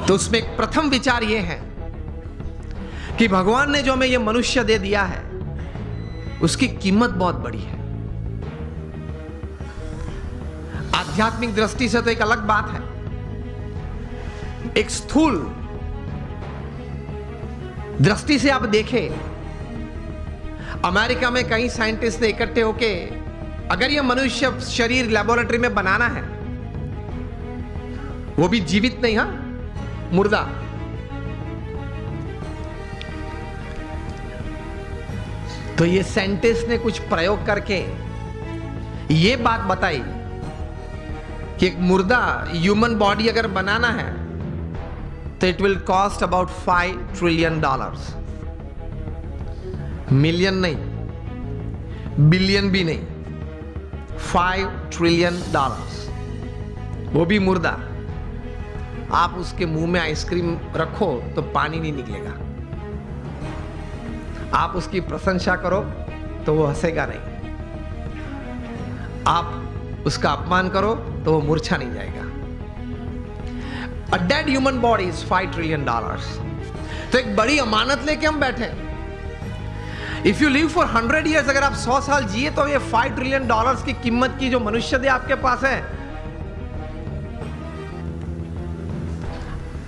तो उसमें एक प्रथम विचार यह है कि भगवान ने जो हमें यह मनुष्य दे दिया है उसकी कीमत बहुत बड़ी है। आध्यात्मिक दृष्टि से तो एक अलग बात है। एक स्थूल दृष्टि से आप देखें, अमेरिका में कई साइंटिस्ट ने इकट्ठे होके अगर यह मनुष्य शरीर लेबोरेटरी में बनाना है, वो भी जीवित नहीं, हां, मुर्दा, तो ये साइंटिस्ट ने कुछ प्रयोग करके ये बात बताई कि एक मुर्दा ह्यूमन बॉडी अगर बनाना है तो it will cost about $5 trillion. Million नहीं, बिलियन भी नहीं, $5 ट्रिलियन, वो भी मुर्दा। आप उसके मुंह में आइसक्रीम रखो तो पानी नहीं निकलेगा, आप उसकी प्रशंसा करो तो वो हंसेगा नहीं, आप उसका अपमान करो तो वो मूर्छा नहीं जाएगा। A dead human body is $5 trillion. तो एक बड़ी अमानत लेके हम बैठे। If you live for 100 years, अगर आप 100 साल जिए तो ये $5 ट्रिलियन की कीमत की जो मनुष्य दे आपके पास है,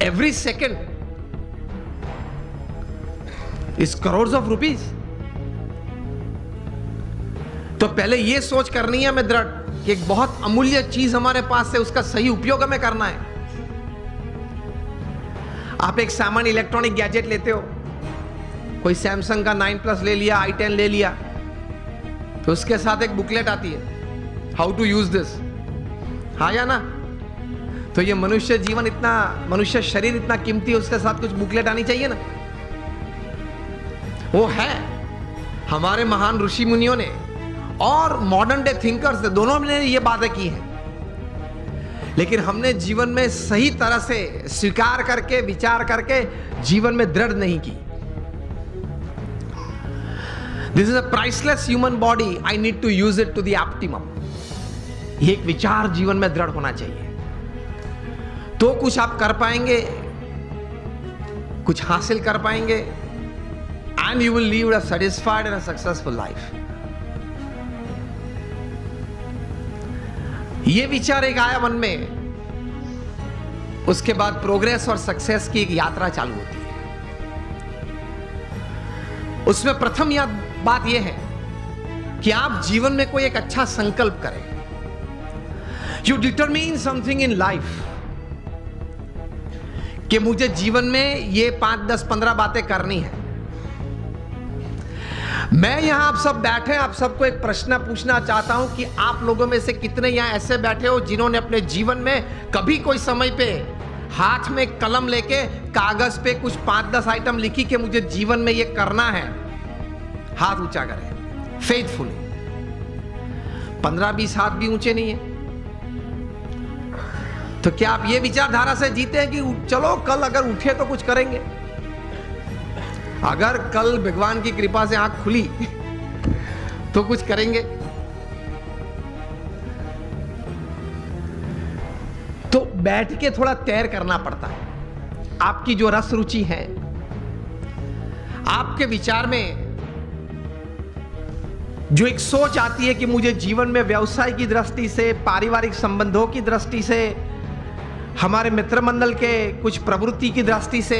every second is crores of rupees। तो पहले ये सोच करनी है हमें दृढ़ कि एक बहुत अमूल्य चीज हमारे पास है, उसका सही उपयोग हमें करना है। आप एक सामान्य इलेक्ट्रॉनिक गैजेट लेते हो, कोई सैमसंग का 9+ ले लिया, i10 ले लिया, तो उसके साथ एक बुकलेट आती है, हाउ टू यूज दिस, हाँ या ना? तो ये मनुष्य जीवन इतना, मनुष्य शरीर इतना कीमती है, उसके साथ कुछ बुकलेट आनी चाहिए ना। वो है। हमारे महान ऋषि मुनियों ने और मॉडर्न डे थिंकर्स ने, दोनों ने ये बातें की हैं, लेकिन हमने जीवन में सही तरह से स्वीकार करके, विचार करके जीवन में दृढ़ नहीं की। This is a priceless human body, I need to use it to the optimum. ये एक विचार जीवन में दृढ़ होना चाहिए, तो कुछ आप कर पाएंगे, कुछ हासिल कर पाएंगे, and you will leave a satisfied and a successful life. ये विचार एक आया मन में, उसके बाद प्रोग्रेस और सक्सेस की एक यात्रा चालू होती है। उसमें प्रथम बात यह है कि आप जीवन में कोई एक अच्छा संकल्प करें। You determine something in life कि मुझे जीवन में ये 5, 10, 15 बातें करनी है। मैं यहां आप सब बैठे, आप सबको एक प्रश्न पूछना चाहता हूं कि आप लोगों में से कितने यहां ऐसे बैठे हो जिन्होंने अपने जीवन में कभी कोई समय पे हाथ में कलम लेके कागज पे कुछ 5-10 आइटम लिखी कि मुझे जीवन में ये करना है? हाथ ऊंचा करें फेथफुली। 15-20 हाथ भी ऊंचे नहीं है। तो क्या आप ये विचारधारा से जीते हैं कि चलो कल अगर उठे तो कुछ करेंगे? अगर कल भगवान की कृपा से आंख खुली तो कुछ करेंगे? तो बैठ के थोड़ा तैर करना पड़ता है। आपकी जो रस रुचि है, आपके विचार में जो एक सोच आती है कि मुझे जीवन में व्यवसाय की दृष्टि से, पारिवारिक संबंधों की दृष्टि से, हमारे मित्र मंडल के कुछ प्रवृत्ति की दृष्टि से,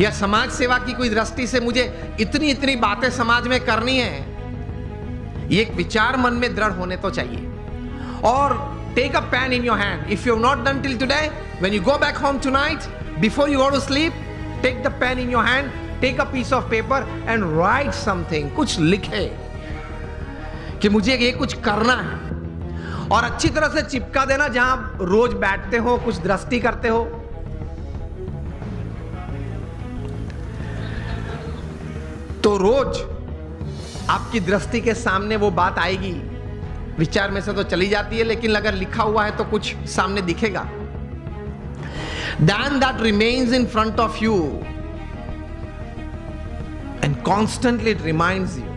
या समाज सेवा की कोई दृष्टि से मुझे इतनी इतनी बातें समाज में करनी है, ये एक विचार मन में दृढ़ होने तो चाहिए। और take a pen in your hand. If you have not done till today, when you go back home tonight, before you go to sleep, take the pen in your hand, take a piece of paper and write something. कुछ लिखे कि मुझे ये कुछ करना है, और अच्छी तरह से चिपका देना जहां रोज बैठते हो, कुछ दृष्टि करते हो। तो रोज आपकी दृष्टि के सामने वो बात आएगी। विचार में से तो चली जाती है, लेकिन अगर लिखा हुआ है तो कुछ सामने दिखेगा। Then that remains in front of you and constantly it reminds you